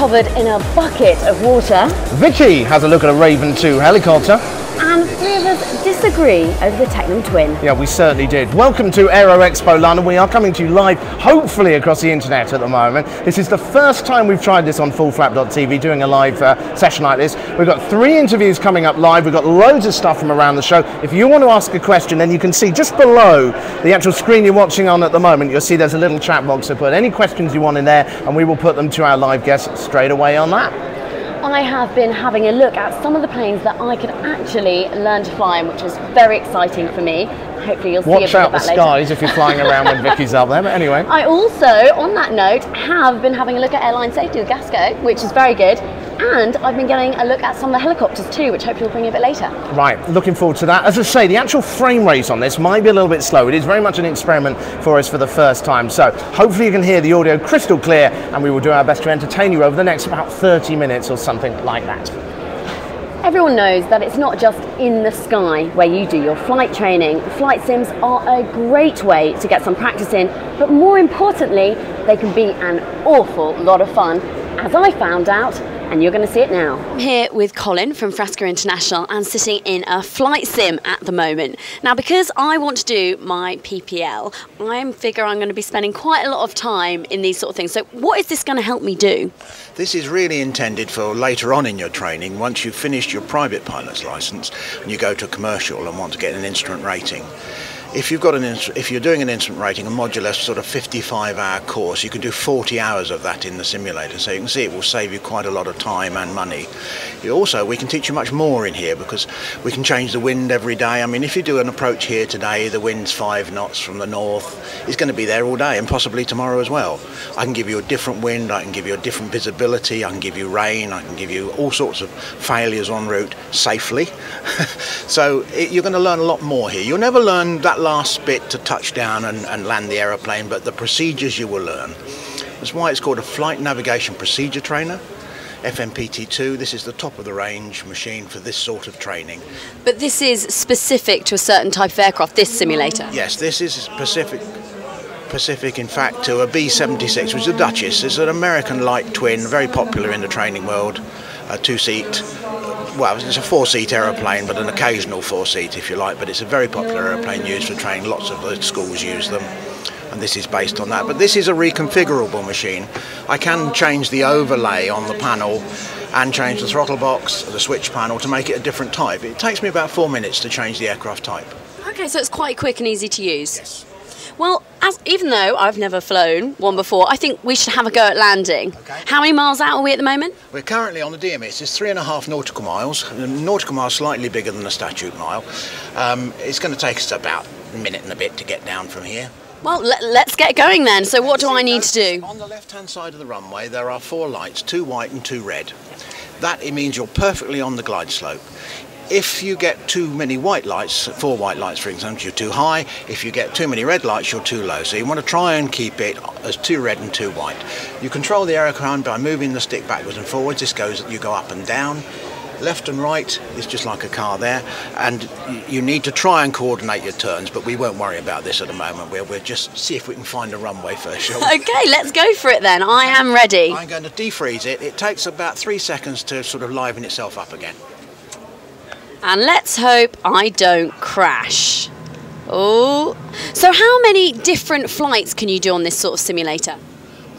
covered in a bucket of water. Vicki has a look at a Raven 2 helicopter. And three of us disagree over the 13thJune. Yeah, we certainly did. Welcome to AeroExpo London. We are coming to you live, hopefully across the internet at the moment. This is the first time we've tried this on fullflap.tv, doing a live session like this. We've got 3 interviews coming up live. We've got loads of stuff from around the show. If you want to ask a question, then you can see just below the actual screen you're watching on at the moment, you'll see there's a little chat box to put any questions you want in there, and we will put them to our live guests straight away on that. I have been having a look at some of the planes that I could actually learn to fly in, which is very exciting for me. Hopefully you'll see a bit of that later. Watch out the skies if you're flying around when Vicky's up there, but anyway. I also, on that note, have been having a look at airline safety with Gasco, which is very good. And I've been getting a look at some of the helicopters too, which hopefully we'll bring you a bit later. Right, looking forward to that. As I say, the actual frame rate on this might be a little bit slow. It is very much an experiment for us for the first time. So hopefully you can hear the audio crystal clear, and we will do our best to entertain you over the next about 30 minutes or something like that. Everyone knows that it's not just in the sky where you do your flight training. Flight sims are a great way to get some practice in, but more importantly, they can be an awful lot of fun, as I found out, and you're going to see it now. I'm here with Colin from Frasca International and sitting in a flight sim at the moment. Now, because I want to do my PPL, I figure I'm going to be spending quite a lot of time in these sort of things. So what is this going to help me do? This is really intended for later on in your training, once you've finished your private pilot's licence and you go to commercial and want to get an instrument rating. If you're doing an instrument rating, a modular sort of 55-hour course, you can do 40 hours of that in the simulator. So you can see it will save you quite a lot of time and money. We can teach you much more in here because we can change the wind every day. I mean, if you do an approach here today, the wind's 5 knots from the north. It's going to be there all day and possibly tomorrow as well. I can give you a different wind, I can give you a different visibility, I can give you rain, I can give you all sorts of failures en route safely. So you're going to learn a lot more here. You'll never learn that last bit to touch down and land the aeroplane, but the procedures you will learn. That's why it's called a Flight Navigation Procedure Trainer, FMPT2. This is the top of the range machine for this sort of training. But this is specific to a certain type of aircraft, this simulator? Yes, this is specific in fact to a B-76, which is a Duchess. It's an American light twin, very popular in the training world, a 2-seat. Well, it's a 4-seat aeroplane, but an occasional 4-seat if you like, but it's a very popular aeroplane used for training. Lots of the schools use them, and this is based on that. But this is a reconfigurable machine. I can change the overlay on the panel and change the throttle box, the switch panel, to make it a different type. It takes me about 4 minutes to change the aircraft type. Okay, so it's quite quick and easy to use. Yes. Well, even though I've never flown one before, I think we should have a go at landing. Okay. How many miles out are we at the moment? We're currently on the DMS. It's 3.5 nautical miles. The nautical mile is slightly bigger than the statute mile. It's going to take us about a minute and a bit to get down from here. Well, let's get going then. So what do I need to do? On the left-hand side of the runway, there are 4 lights, 2 white and 2 red. It means you're perfectly on the glide slope. If you get too many white lights, 4 white lights for example, you're too high. If you get too many red lights, you're too low. So you want to try and keep it as 2 red and 2 white. You control the aeroplane by moving the stick backwards and forwards. You go up and down. Left and right is just like a car there, and you need to try and coordinate your turns, but we won't worry about this at the moment. We'll just see if we can find a runway first, shall we? Okay, let's go for it then. I am ready. I'm going to defreeze it. It takes about 3 seconds to sort of liven itself up again. And let's hope I don't crash. Oh, so how many different flights can you do on this sort of simulator?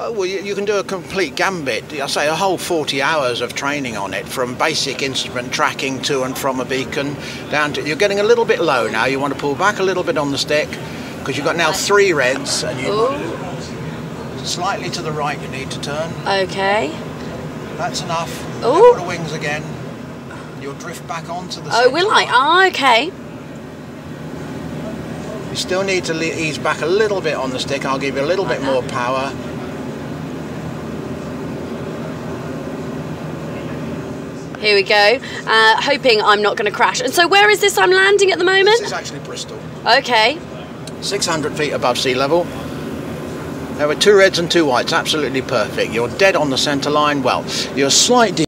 Oh, well, you can do a complete gambit. I say a whole 40 hours of training on it, from basic instrument tracking to and from a beacon down to. You're getting a little bit low now. You want to pull back a little bit on the stick because you've got now 3 reds, and slightly to the right. You need to turn. Okay. That's enough. Ooh. Put the wings again. You'll drift back onto the. Oh, will I? Oh, okay. You still need to ease back a little bit on the stick. I'll give you a little bit more power. Here we go. Hoping I'm not going to crash. And so where is this I'm landing at the moment? This is actually Bristol. Okay. 600 feet above sea level. There were 2 reds and 2 whites, absolutely perfect. You're dead on the centre line. Well, you're slightly